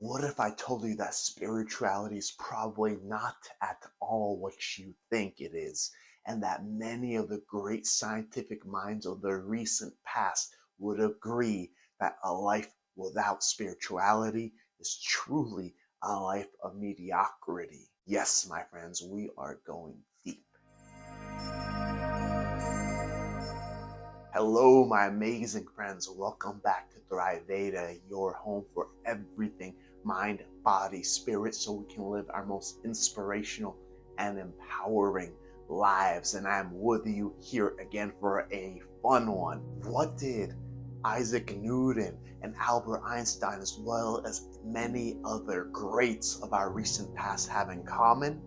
What if I told you that spirituality is probably not at all what you think it is, and that many of the great scientific minds of the recent past would agree that a life without spirituality is truly a life of mediocrity? Yes, my friends, we are going deep. Hello, my amazing friends. Welcome back to Thrive Veda, your home for everything mind, body, spirit, so we can live our most inspirational and empowering lives. And I'm with you here again for a fun one. What did Isaac Newton and Albert Einstein, as well as many other greats of our recent past, have in common?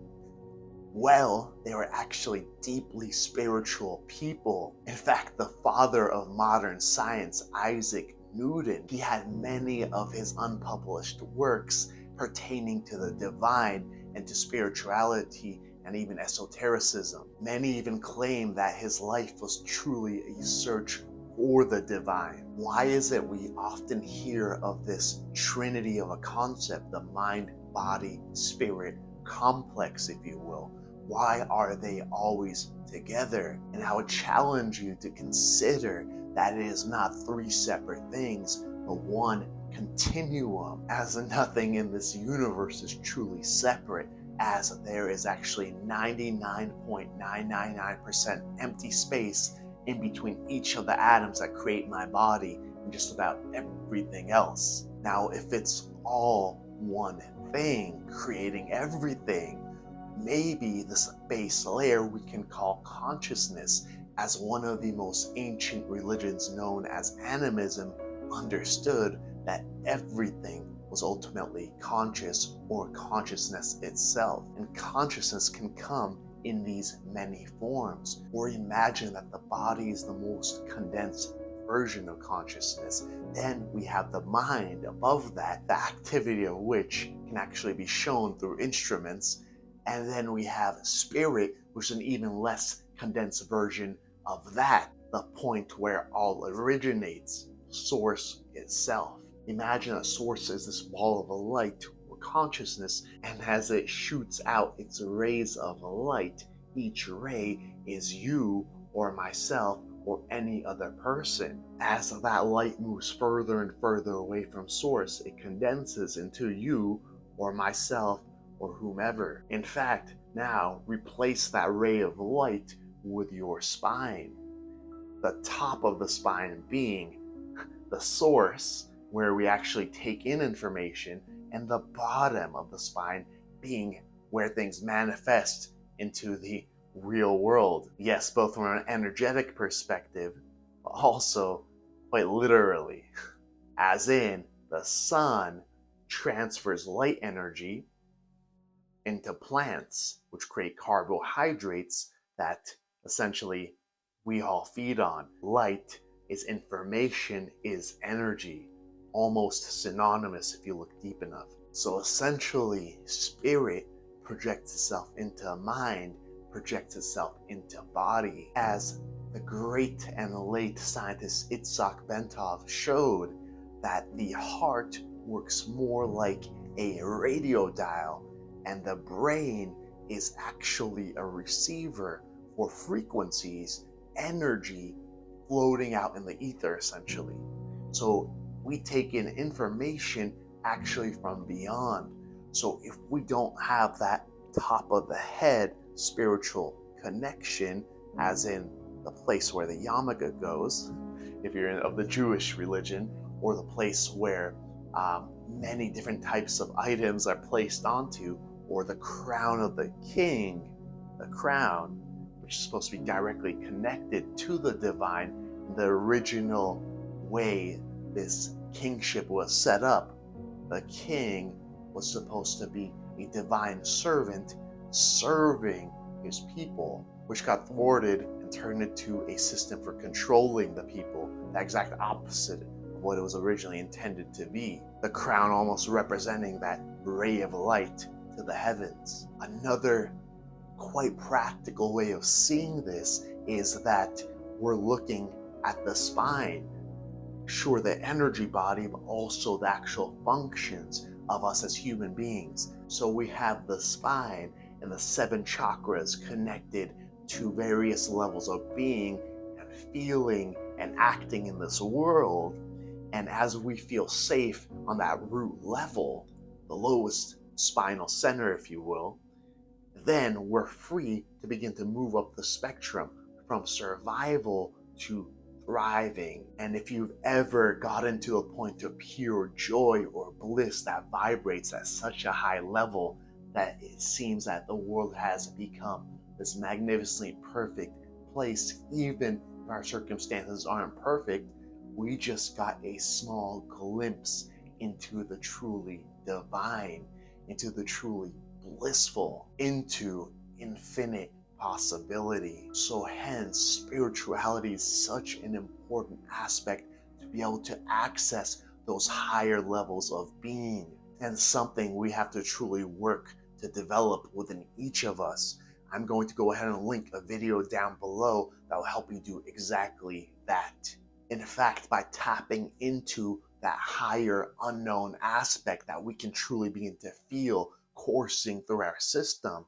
Well, they were actually deeply spiritual people. In fact, the father of modern science, Isaac Newton, he had many of his unpublished works pertaining to the divine and to spirituality and even esotericism. Many even claim that his life was truly a search for the divine. Why is it we often hear of this trinity of a concept, the mind, body, spirit complex, if you will? Why are they always together? And I would challenge you to consider that it is not three separate things, but one continuum, as nothing in this universe is truly separate, as there is actually 99.999% empty space in between each of the atoms that create my body and just about everything else. Now, if it's all one thing creating everything, maybe this base layer we can call consciousness, as one of the most ancient religions known as animism understood that everything was ultimately conscious or consciousness itself. And consciousness can come in these many forms. Or imagine that the body is the most condensed version of consciousness. Then we have the mind above that, the activity of which can actually be shown through instruments. And then we have spirit, which is an even less condensed version of that, the point where all originates, source itself. Imagine a source is this ball of light or consciousness, and as it shoots out its rays of light, each ray is you or myself or any other person. As that light moves further and further away from source, it condenses into you or myself or whomever. In fact, now replace that ray of light with your spine. The top of the spine being the source, where we actually take in information, and the bottom of the spine being where things manifest into the real world. Yes, both from an energetic perspective, but also quite literally. As in, the sun transfers light energy into plants, which create carbohydrates that essentially we all feed on. Light is information, is energy, almost synonymous if you look deep enough. So essentially, spirit projects itself into mind, projects itself into body. As the great and late scientist Itzhak Bentov showed, that the heart works more like a radio dial, and the brain is actually a receiver for frequencies, energy floating out in the ether, essentially. So we take in information actually from beyond. So if we don't have that top of the head spiritual connection, as in the place where the yarmulke goes, if you're of the Jewish religion, or the place where many different types of items are placed onto, or the crown of the king, the crown, which is supposed to be directly connected to the divine, the original way this kingship was set up. The king was supposed to be a divine servant serving his people, which got thwarted and turned into a system for controlling the people, the exact opposite of what it was originally intended to be. The crown almost representing that ray of light to the heavens. Another quite practical way of seeing this is that we're looking at the spine. Sure, the energy body, but also the actual functions of us as human beings. So we have the spine and the 7 chakras connected to various levels of being and feeling and acting in this world. And as we feel safe on that root level, the lowest spinal center, if you will, then we're free to begin to move up the spectrum from survival to thriving. And if you've ever gotten to a point of pure joy or bliss that vibrates at such a high level that it seems that the world has become this magnificently perfect place, even if our circumstances aren't perfect, we just got a small glimpse into the truly divine, into the truly blissful, into infinite possibility. So hence, spirituality is such an important aspect to be able to access those higher levels of being, and something we have to truly work to develop within each of us. I'm going to go ahead and link a video down below that will help you do exactly that. In fact, by tapping into that higher unknown aspect that we can truly begin to feel coursing through our system,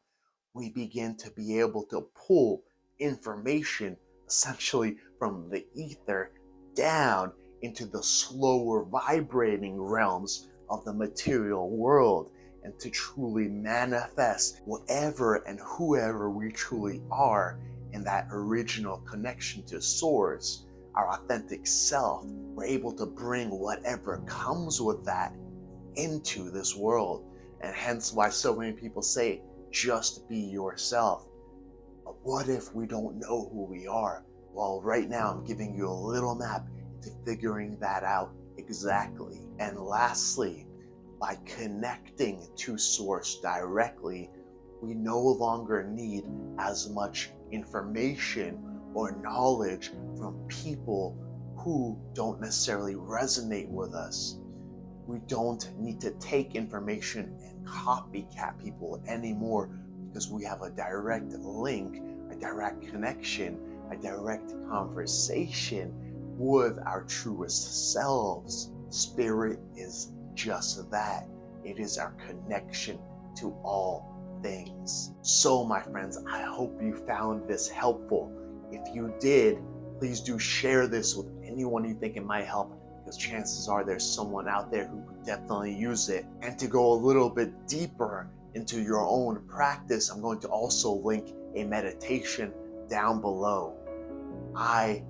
we begin to be able to pull information essentially from the ether down into the slower vibrating realms of the material world, and to truly manifest whatever and whoever we truly are in that original connection to source, our authentic self. We're able to bring whatever comes with that into this world. And hence why so many people say, just be yourself. But what if we don't know who we are? Well, right now I'm giving you a little map into figuring that out exactly. And lastly, by connecting to source directly, we no longer need as much information or knowledge from people who don't necessarily resonate with us. We don't need to take information and copycat people anymore, because we have a direct link, a direct connection, a direct conversation with our truest selves. Spirit is just that. It is our connection to all things. So, my friends, I hope you found this helpful. If you did, please do share this with anyone you think it might help, because chances are there's someone out there who could definitely use it. And to go a little bit deeper into your own practice, I'm going to also link a meditation down below. I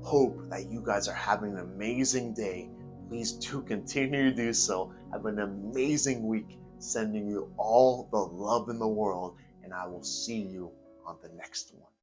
hope that you guys are having an amazing day. Please do continue to do so. Have an amazing week. Sending you all the love in the world, and I will see you on the next one.